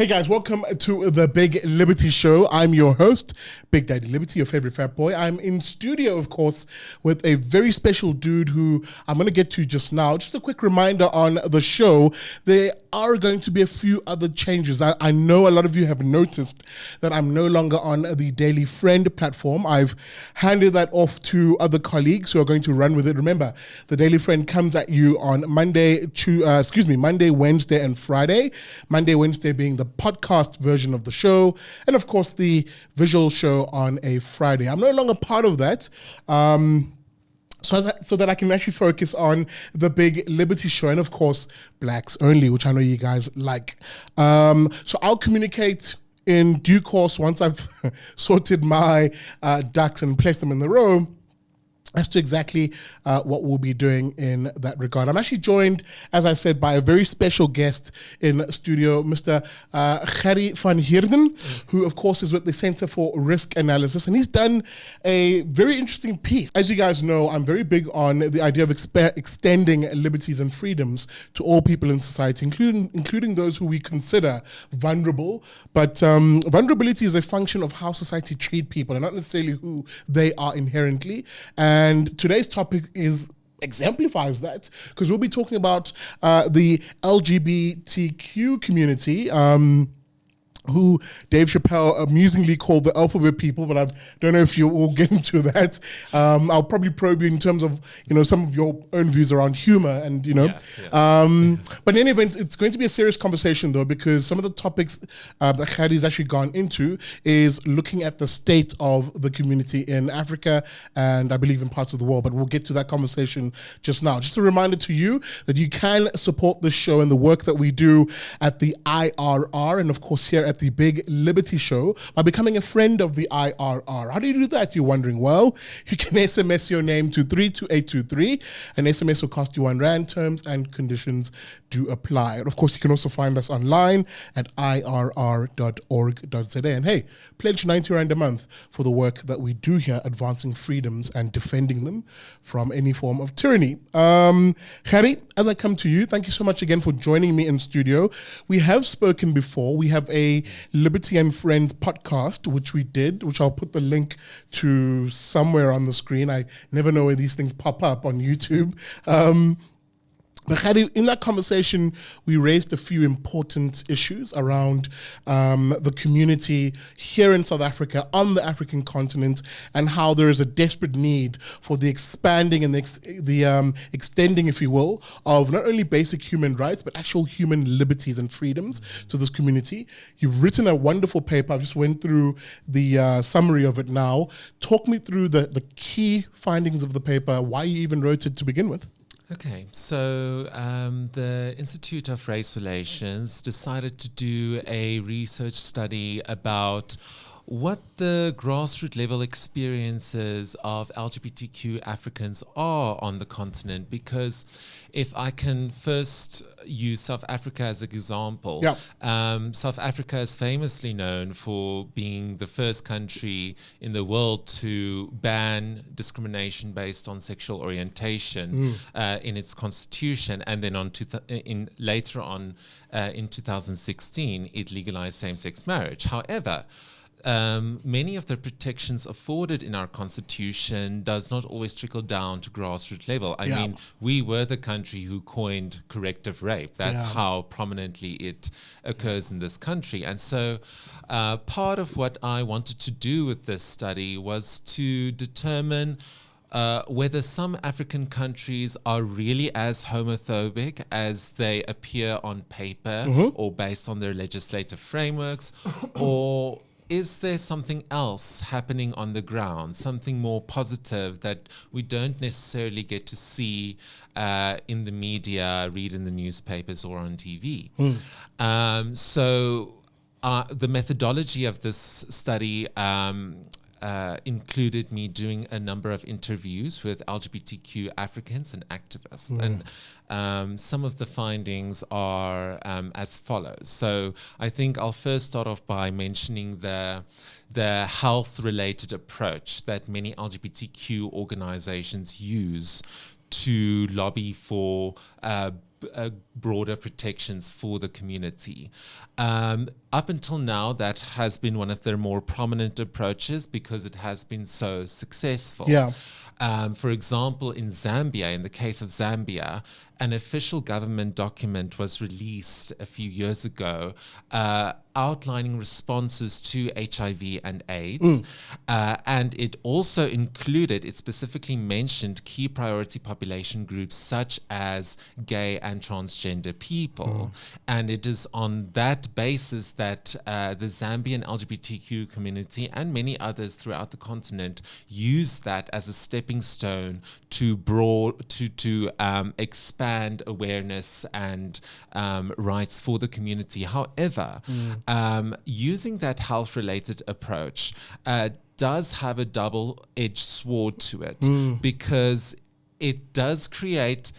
Hey guys, welcome to the Big Liberty Show. I'm your host, Big Daddy Liberty, your favorite fat boy. I'm in studio, of course, with a very special dude who I'm going to get to just now. Just a quick reminder on the show, there are going to be a few other changes. I know a lot of you have noticed that I'm no longer on the Daily Friend platform. I've handed that off to other colleagues who are going to run with it. Remember, the Daily Friend comes at you on Monday, Wednesday, and Friday. Monday, Wednesday being the podcast version of the show, and of course the visual show on a Friday. I'm no longer part of that. So that I can actually focus on the Big Liberty Show and, of course, Blacks Only, which I know you guys like. So I'll communicate in due course once I've sorted my ducks and placed them in the row as to exactly what we'll be doing in that regard. I'm actually joined, as I said, by a very special guest in studio, Mr. Gerrie van Heerden, who, of course, is with the Center for Risk Analysis, and he's done a very interesting piece. As you guys know, I'm very big on the idea of extending liberties and freedoms to all people in society, including those who we consider vulnerable. But vulnerability is a function of how society treat people and not necessarily who they are inherently. And today's topic exemplifies that, because we'll be talking about the LGBTQ community, who Dave Chappelle amusingly called the alphabet people, but I don't know if you will get into that. I'll probably probe you in terms of, some of your own views around humor and, but in any event, it's going to be a serious conversation though, because some of the topics that Gerrie's actually gone into is looking at the state of the community in Africa and I believe in parts of the world, but we'll get to that conversation just now. Just a reminder to you that you can support this show and the work that we do at the IRR and of course here at the Big Liberty Show by becoming a friend of the IRR. How do you do that, you're wondering? Well, you can SMS your name to 32823. An SMS will cost you R1. Terms and conditions do apply. And of course, you can also find us online at irr.org.za. And hey, pledge 90 Rand a month for the work that we do here, advancing freedoms and defending them from any form of tyranny. Gerrie, as I come to you, thank you so much again for joining me in studio. We have spoken before. We have a Liberty and Friends podcast, which we did, which I'll put the link to somewhere on the screen. I never know where these things pop up on YouTube. But Gerrie, in that conversation, we raised a few important issues around the community here in South Africa, on the African continent, and how there is a desperate need for the expanding and the extending, if you will, of not only basic human rights, but actual human liberties and freedoms to this community. You've written a wonderful paper. I just went through the summary of it now. Talk me through the key findings of the paper, why you even wrote it to begin with. Okay, so the Institute of Race Relations decided to do a research study about what the grassroots level experiences of LGBTQ Africans are on the continent, because if I can first use South Africa as an example, South Africa is famously known for being the first country in the world to ban discrimination based on sexual orientation in its constitution, and then later on in 2016 it legalized same-sex marriage. However, many of the protections afforded in our constitution does not always trickle down to grassroots level. I mean, we were the country who coined corrective rape. That's how prominently it occurs in this country. And so part of what I wanted to do with this study was to determine whether some African countries are really as homophobic as they appear on paper or based on their legislative frameworks, or is there something else happening on the ground, something more positive that we don't necessarily get to see in the media, read in the newspapers or on TV? So the methodology of this study included me doing a number of interviews with LGBTQ Africans and activists. And some of the findings are as follows. So I think I'll first start off by mentioning the health-related approach that many LGBTQ organizations use to lobby for broader protections for the community. Up until now, that has been one of their more prominent approaches because it has been so successful. Yeah. For example, in Zambia, in the case of Zambia, an official government document was released a few years ago outlining responses to HIV and AIDS. And it also included, it specifically mentioned key priority population groups such as gay and transgender people. And it is on that basis that the Zambian LGBTQ community and many others throughout the continent use that as a stepping stone to expand awareness and rights for the community. However, using that health-related approach does have a double-edged sword to it because it does create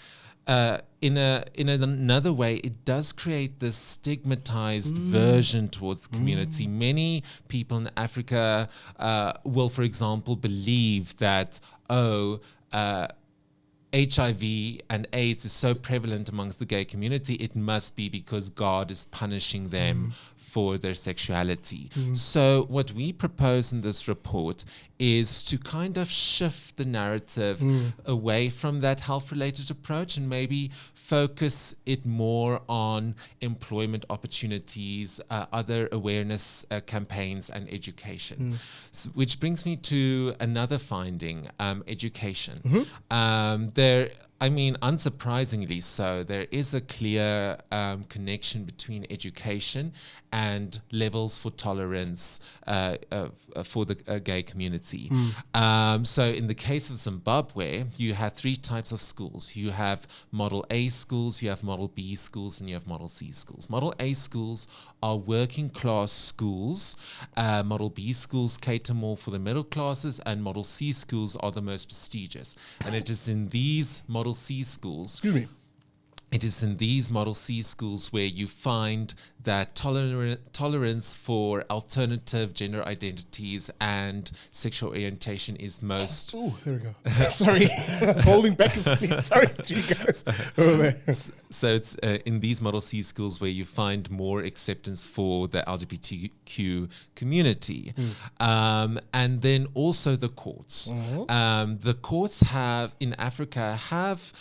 in another way, it does create this stigmatized version towards the community. Many people in Africa will, for example, believe that, HIV and AIDS is so prevalent amongst the gay community, it must be because God is punishing them for their sexuality. So what we propose in this report is to kind of shift the narrative away from that health-related approach and maybe focus it more on employment opportunities, other awareness campaigns, and education. Which brings me to another finding, education. Unsurprisingly so, there is a clear connection between education and levels for tolerance for the gay community. So in the case of Zimbabwe, you have three types of schools. You have Model A schools, you have Model B schools, and you have Model C schools. Model A schools are working class schools. Model B schools cater more for the middle classes, and Model C schools are the most prestigious. And it is in these Model C schools. Excuse me. It is in these Model C schools where you find that tolerance for alternative gender identities and sexual orientation is most... Oh, there we go. Sorry. Holding back a sneeze. Sorry to you guys over there. So it's in these Model C schools where you find more acceptance for the LGBTQ community. And then also the courts. The courts have, in Africa, have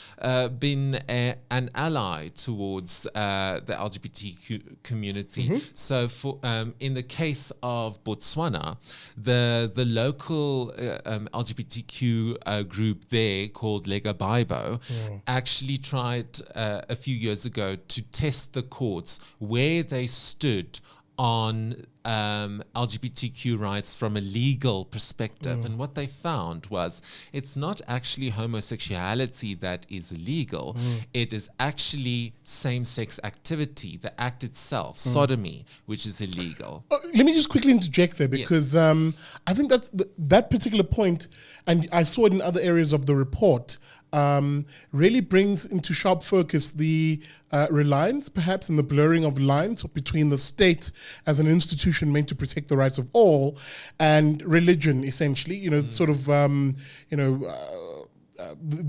been an ally towards the LGBTQ community. So for in the case of Botswana, the local LGBTQ group there called Lega Bibo actually tried a few years ago to test the courts where they stood on LGBTQ rights from a legal perspective. And what they found was it's not actually homosexuality that is illegal. It is actually same-sex activity, the act itself, sodomy, which is illegal. Let me just quickly interject there because I think that's that particular point, and I saw it in other areas of the report, really brings into sharp focus the reliance, perhaps, and the blurring of lines between the state as an institution meant to protect the rights of all and religion, essentially, the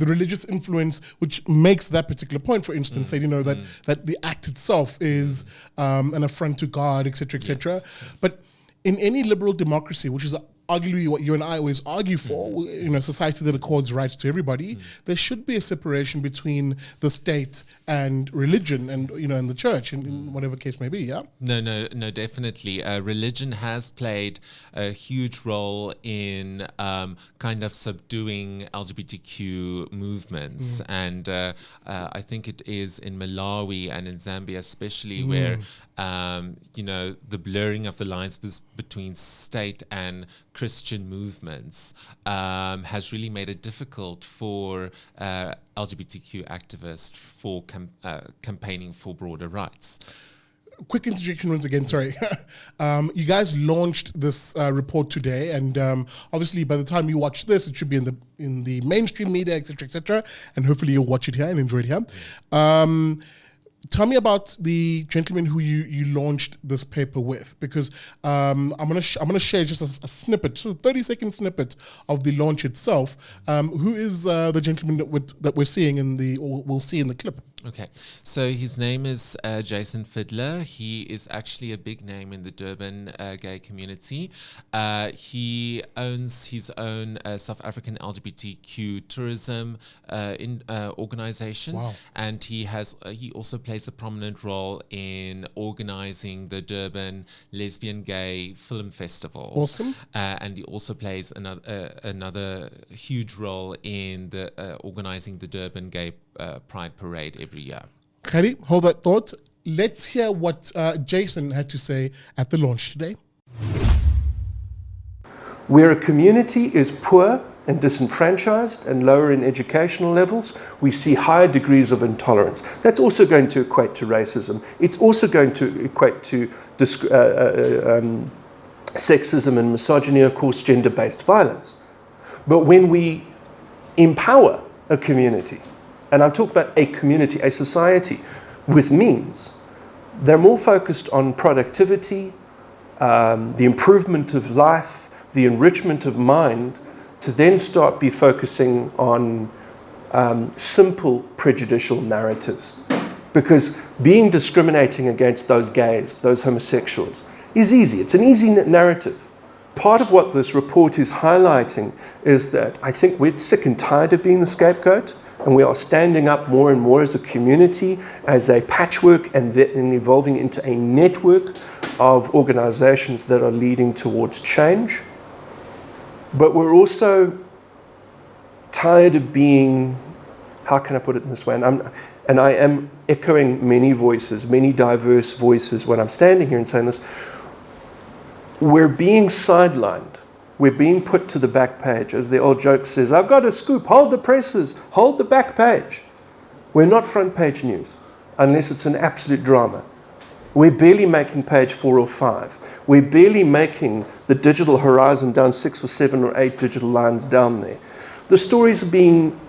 religious influence, which makes that particular point, for instance, that the act itself is an affront to God, etc., etc. But in any liberal democracy, which is arguably what you and I always argue for, society that accords rights to everybody, there should be a separation between the state and religion and, and the church in whatever case may be, yeah? No, definitely. Religion has played a huge role in kind of subduing LGBTQ movements. And I think it is in Malawi and in Zambia especially where, the blurring of the lines between state and Christian movements has really made it difficult for LGBTQ activists for campaigning for broader rights. Quick interjection once again, sorry. You guys launched this report today, and obviously by the time you watch this, it should be in the mainstream media, etc., and hopefully you'll watch it here and enjoy it here. Tell me about the gentleman who you launched this paper with, because I'm gonna share just a snippet, just a 30-second snippet of the launch itself. Who is the gentleman that we're seeing we'll see in the clip? Okay, so his name is Jason Fiddler. He is actually a big name in the Durban gay community. He owns his own South African LGBTQ tourism organization, Wow. and he also plays a prominent role in organizing the Durban Lesbian Gay Film Festival. Awesome. And he also plays another huge role in the organizing the Durban Gay Pride Parade every year. Gerrie, hold that thought. Let's hear what Jason had to say at the launch today. Where a community is poor and disenfranchised and lower in educational levels, we see higher degrees of intolerance. That's also going to equate to racism. It's also going to equate to sexism and misogyny, of course, gender-based violence. But when we empower a community, and I'm talking about a community, a society with means, they're more focused on productivity, the improvement of life, the enrichment of mind, to then start be focusing on simple prejudicial narratives. Because being discriminating against those gays, those homosexuals, is easy. It's an easy narrative. Part of what this report is highlighting is that I think we're sick and tired of being the scapegoat, and we are standing up more and more as a community, as a patchwork, and then evolving into a network of organizations that are leading towards change. But we're also tired of being, how can I put it in this way? And I am echoing many voices, many diverse voices when I'm standing here and saying this. We're being sidelined. We're being put to the back page. As the old joke says, I've got a scoop, hold the presses, hold the back page. We're not front page news, unless it's an absolute drama. We're barely making page 4 or 5. We're barely making the digital horizon down 6 or 7 or 8 digital lines down there. The stories are being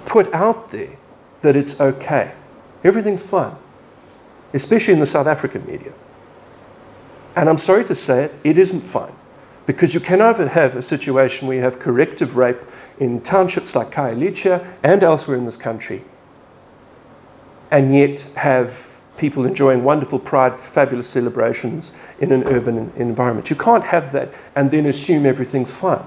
put out there that it's okay. Everything's fine, especially in the South African media. And I'm sorry to say it, it isn't fine. Because you cannot have a situation where you have corrective rape in townships like Khayelitsha and elsewhere in this country, and yet have people enjoying wonderful pride, fabulous celebrations in an urban environment. You can't have that and then assume everything's fine.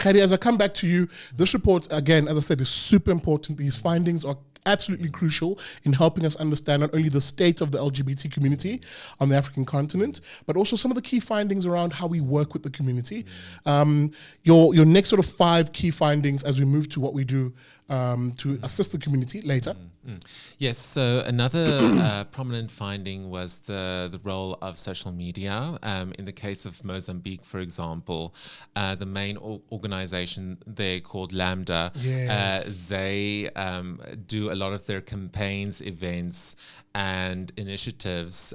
Gerrie, as I come back to you, this report, again, as I said, is super important. These findings are absolutely crucial in helping us understand not only the state of the LGBT community on the African continent, but also some of the key findings around how we work with the community. Your next sort of 5 key findings as we move to what we do to assist the community later. Yes, so another prominent finding was the role of social media. In the case of Mozambique, for example, the main organization there called Lambda, they do a lot of their campaigns, events, and initiatives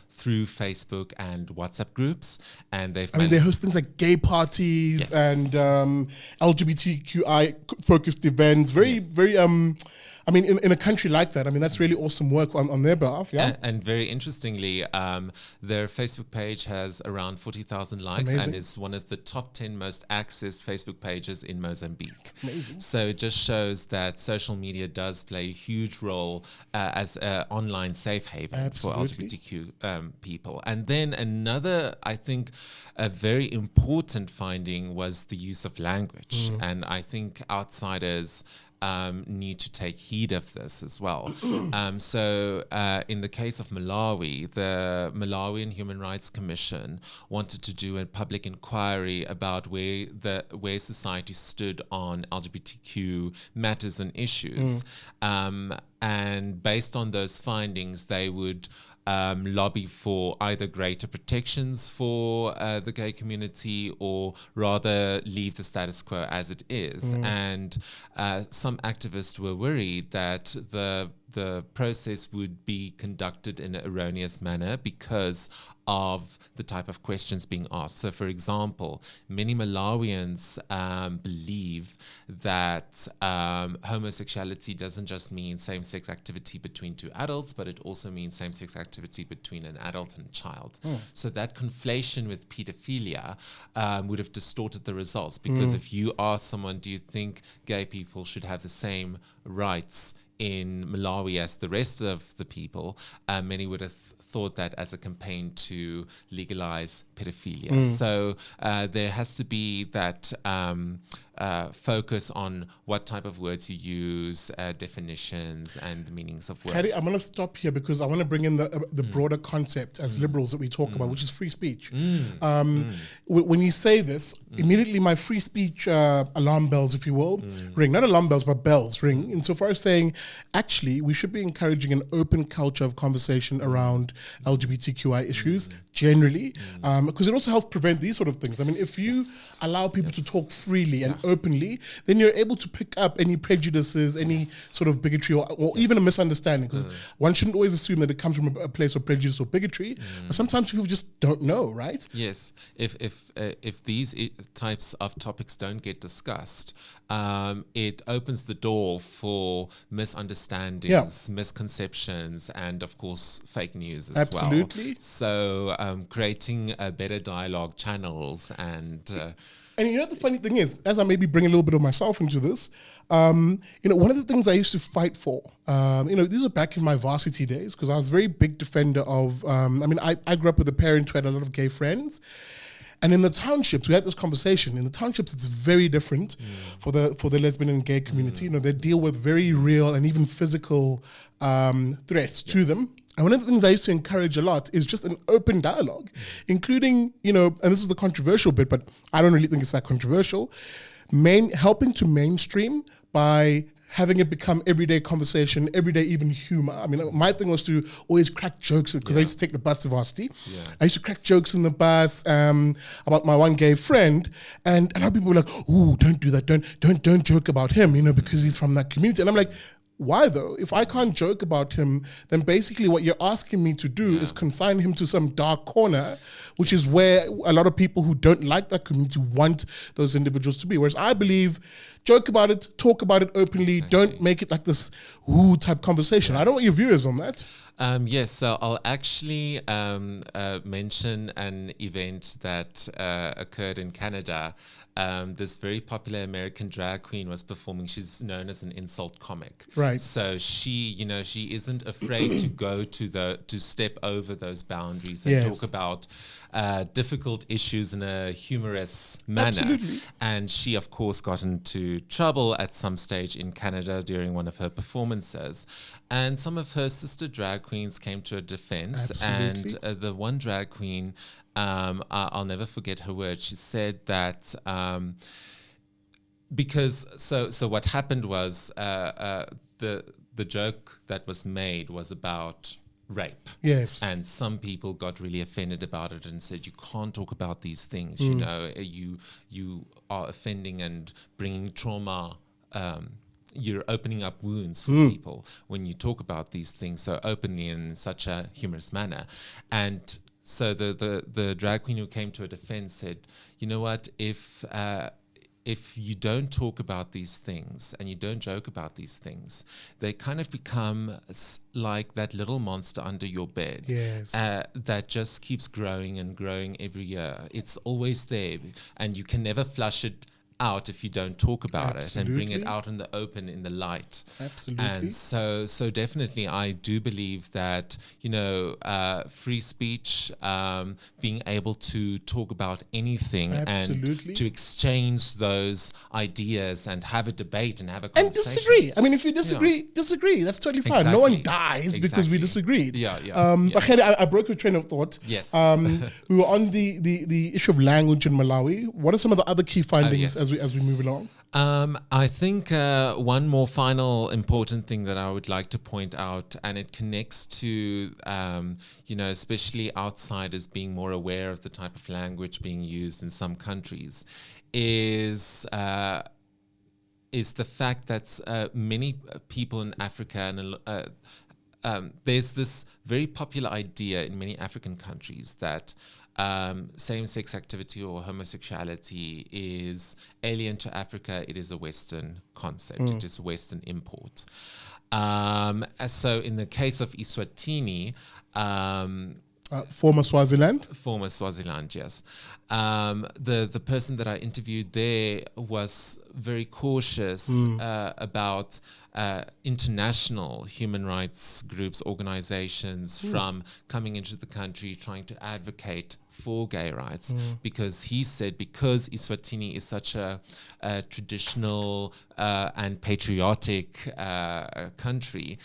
through Facebook and WhatsApp groups. And they host things like gay parties and LGBTQI focused events. Very, in a country like that, that's really awesome work on their behalf. Yeah. And very interestingly, their Facebook page has around 40,000 likes and is one of the top 10 most accessed Facebook pages in Mozambique. That's amazing. So it just shows that social media does play a huge role as an online safe haven for LGBTQ people. And then another, I think, a very important finding was the use of language. And I think outsiders need to take heed of this as well. So in the case of Malawi, the Malawian Human Rights Commission wanted to do a public inquiry about where society stood on LGBTQ matters and issues. And based on those findings, they would lobby for either greater protections for the gay community or rather leave the status quo as it is. And some activists were worried that the the process would be conducted in an erroneous manner because of the type of questions being asked. So, for example, many Malawians believe that homosexuality doesn't just mean same-sex activity between two adults, but it also means same-sex activity between an adult and a child. So that conflation with pedophilia would have distorted the results, because if you ask someone, do you think gay people should have the same rights in Malawi as the rest of the people, many would have thought that as a campaign to legalize pedophilia. So there has to be that focus on what type of words you use, definitions, and the meanings of words. Gerrie, I'm going to stop here because I want to bring in the broader concept as liberals that we talk about, which is free speech. When you say this, immediately my free speech alarm bells, if you will, ring. Not alarm bells, but bells ring. Insofar as saying, actually, we should be encouraging an open culture of conversation around LGBTQI issues generally, because it also helps prevent these sort of things. I mean, if you allow people to talk freely and openly, then you're able to pick up any prejudices, any sort of bigotry, or even a misunderstanding, because one shouldn't always assume that it comes from a place of prejudice or bigotry. But sometimes people just don't know, right? Yes. If these types of topics don't get discussed, it opens the door for misunderstandings, misconceptions, and of course fake news as well. Absolutely. So creating better dialogue channels and you know, the funny thing is, as I maybe bring a little bit of myself into this, you know, one of the things I used to fight for, you know, these are back in my varsity days, because I was a very big defender of, I mean, I grew up with a parent who had a lot of gay friends. And in the townships, we had this conversation. In the townships, it's very different for the lesbian and gay community. You know, they deal with very real and even physical threats to them. And one of the things I used to encourage a lot is just an open dialogue, including, you know, and this is the controversial bit, but I don't really think it's that controversial, helping to mainstream by having it become everyday conversation, everyday even humor. I mean, my thing was to always crack jokes, because I used to take the bus to varsity. I used to crack jokes in the bus about my one gay friend, and a lot of people were like, "Ooh, don't do that, don't joke about him, you know, because he's from that community." And I'm like, why though? If I can't joke about him, then basically what you're asking me to do is consign him to some dark corner, which is where a lot of people who don't like that community want those individuals to be. Whereas I believe, joke about it, talk about it openly, don't make it like this ooh type conversation. I don't know what your view is on that. Yes, so I'll actually mention an event that occurred in Canada. This very popular American drag queen was performing. She's known as an insult comic. Right. So she isn't afraid to go to step over those boundaries and talk about difficult issues in a humorous manner. Absolutely. And she, of course, got into trouble at some stage in Canada during one of her performances. And some of her sister drag queens came to her defense. Absolutely. And the one drag queen, I'll never forget her words. She said that because so what happened was the joke that was made was about rape. Yes. And some people got really offended about it and said, you can't talk about these things. You know, you are offending and bringing trauma. You're opening up wounds for people when you talk about these things so openly in such a humorous manner. And so the drag queen who came to her defense said, you know what, if you don't talk about these things and you don't joke about these things, they kind of become like that little monster under your bed. Yes. That just keeps growing and growing every year. It's always there, and you can never flush it out if you don't talk about it and bring it out in the open, in the light. Absolutely. And so definitely I do believe that, you know, free speech, being able to talk about anything and to exchange those ideas and have a debate and have a conversation. And disagree. I mean, if you disagree, that's totally fine. Exactly. No one dies because we disagreed. But Gerrie, I broke your train of thought. Yes. We were on the issue of language in Malawi. What are some of the other key findings as we move along? I think one more final important thing that I would like to point out, and it connects to, you know, especially outsiders being more aware of the type of language being used in some countries, is is the fact that many people in Africa and there's this very popular idea in many African countries that same-sex activity or homosexuality is alien to Africa. It is a Western concept. It is a Western import. So in the case of Eswatini, former Swaziland? Former Swaziland, yes. The person that I interviewed there was very cautious about international human rights groups, organizations from coming into the country trying to advocate for gay rights, because he said because Eswatini is such a traditional and patriotic country,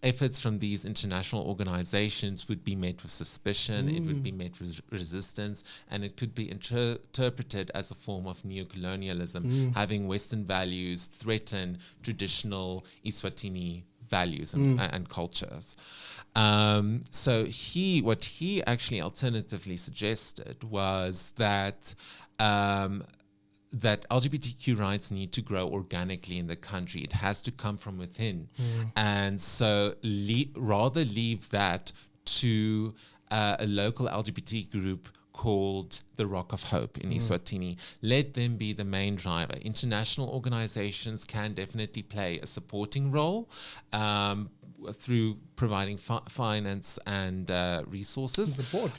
efforts from these international organizations would be met with suspicion, it would be met with resistance, and it could be interpreted as a form of neocolonialism, having Western values threaten traditional Eswatini values and cultures. So what he actually alternatively suggested was that that LGBTQ rights need to grow organically in the country. It has to come from within. And so rather leave that to a local LGBT group called the Rock of Hope in Eswatini. Let them be the main driver. International organizations can definitely play a supporting role through providing finance and resources, support,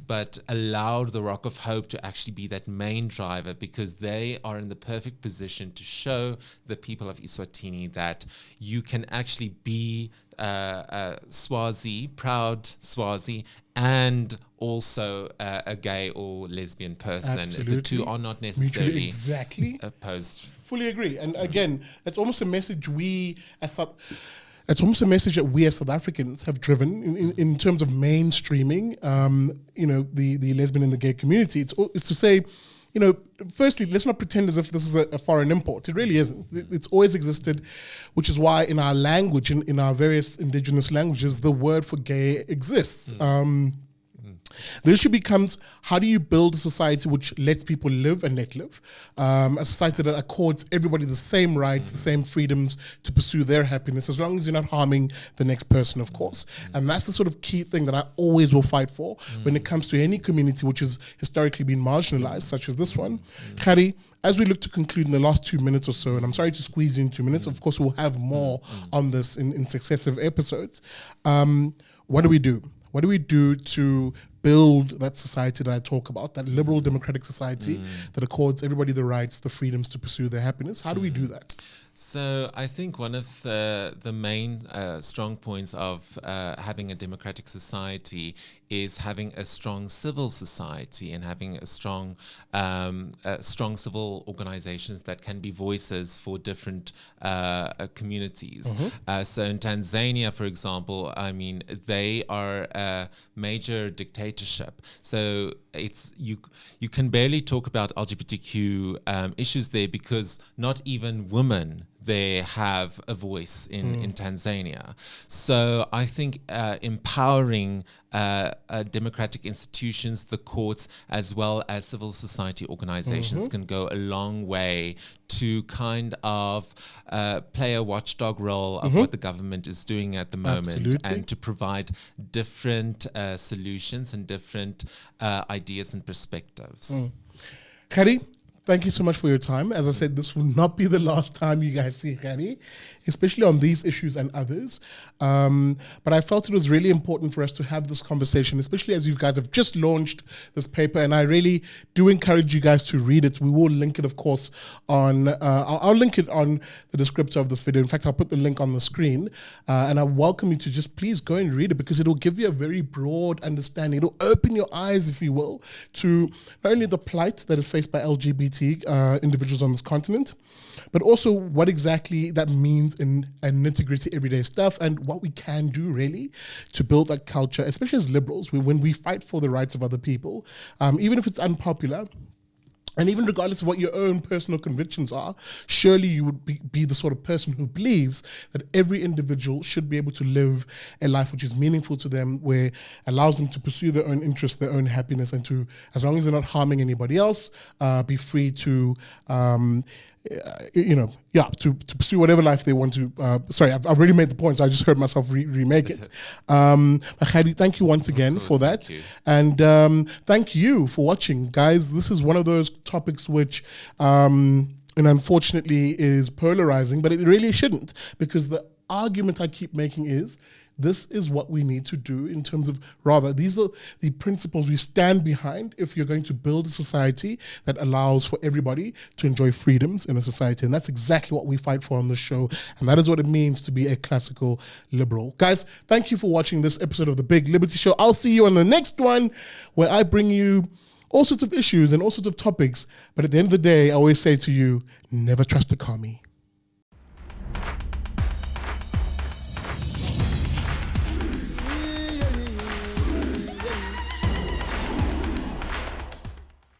but allow the Rock of Hope to actually be that main driver, because they are in the perfect position to show the people of Eswatini that you can actually be Swazi, proud Swazi, and also a gay or lesbian person. Absolutely. The two are not necessarily exactly opposed. Fully agree. And again, it's almost a message it's almost a message that we as South Africans have driven in terms of mainstreaming, the lesbian and the gay community. It's to say, firstly, let's not pretend as if this is a foreign import. It really isn't. It's always existed, which is why in our language, in our various indigenous languages, the word for gay exists. The issue becomes, how do you build a society which lets people live and let live? A society that accords everybody the same rights, the same freedoms to pursue their happiness, as long as you're not harming the next person, of course. And that's the sort of key thing that I always will fight for when it comes to any community which has historically been marginalized, such as this one. Gerrie, as we look to conclude in the last 2 minutes or so, and I'm sorry to squeeze you in 2 minutes, of course we'll have more on this in successive episodes. What do we do? What do we do to build that society that I talk about, that liberal democratic society that accords everybody the rights, the freedoms to pursue their happiness? How do we do that? So I think one of the main strong points of having a democratic society is having a strong civil society and having a strong civil organizations that can be voices for different communities. So in Tanzania, for example, I mean, they are a major dictatorship. So it's you can barely talk about LGBTQ issues there, because not even women they have a voice in Tanzania. So I think empowering democratic institutions, the courts, as well as civil society organizations can go a long way to kind of play a watchdog role of what the government is doing at the moment, and to provide different solutions and different ideas and perspectives. Gerrie, thank you so much for your time. As I said, this will not be the last time you guys see Gerrie, especially on these issues and others. But I felt it was really important for us to have this conversation, especially as you guys have just launched this paper, and I really do encourage you guys to read it. We will link it, of course, on, I'll link it on the descriptor of this video. In fact, I'll put the link on the screen, and I welcome you to just please go and read it, because it'll give you a very broad understanding. It'll open your eyes, if you will, to not only the plight that is faced by LGBT individuals on this continent, but also what exactly that means in nitty-gritty everyday stuff, and what we can do really to build that culture, especially as liberals, when we fight for the rights of other people, even if it's unpopular. And even regardless of what your own personal convictions are, surely you would be the sort of person who believes that every individual should be able to live a life which is meaningful to them, where allows them to pursue their own interests, their own happiness, and to, as long as they're not harming anybody else, be free to, to pursue whatever life they want to. Sorry, I've already made the point, so I just heard myself remake it. Khadi, thank you once again for that. And thank you for watching, guys. This is one of those topics which, and unfortunately, is polarizing, but it really shouldn't, because the argument I keep making is, this is what we need to do in terms of, rather, these are the principles we stand behind if you're going to build a society that allows for everybody to enjoy freedoms in a society. And that's exactly what we fight for on this show. And that is what it means to be a classical liberal. Guys, thank you for watching this episode of The Big Liberty Show. I'll see you on the next one, where I bring you all sorts of issues and all sorts of topics. But at the end of the day, I always say to you, never trust a commie.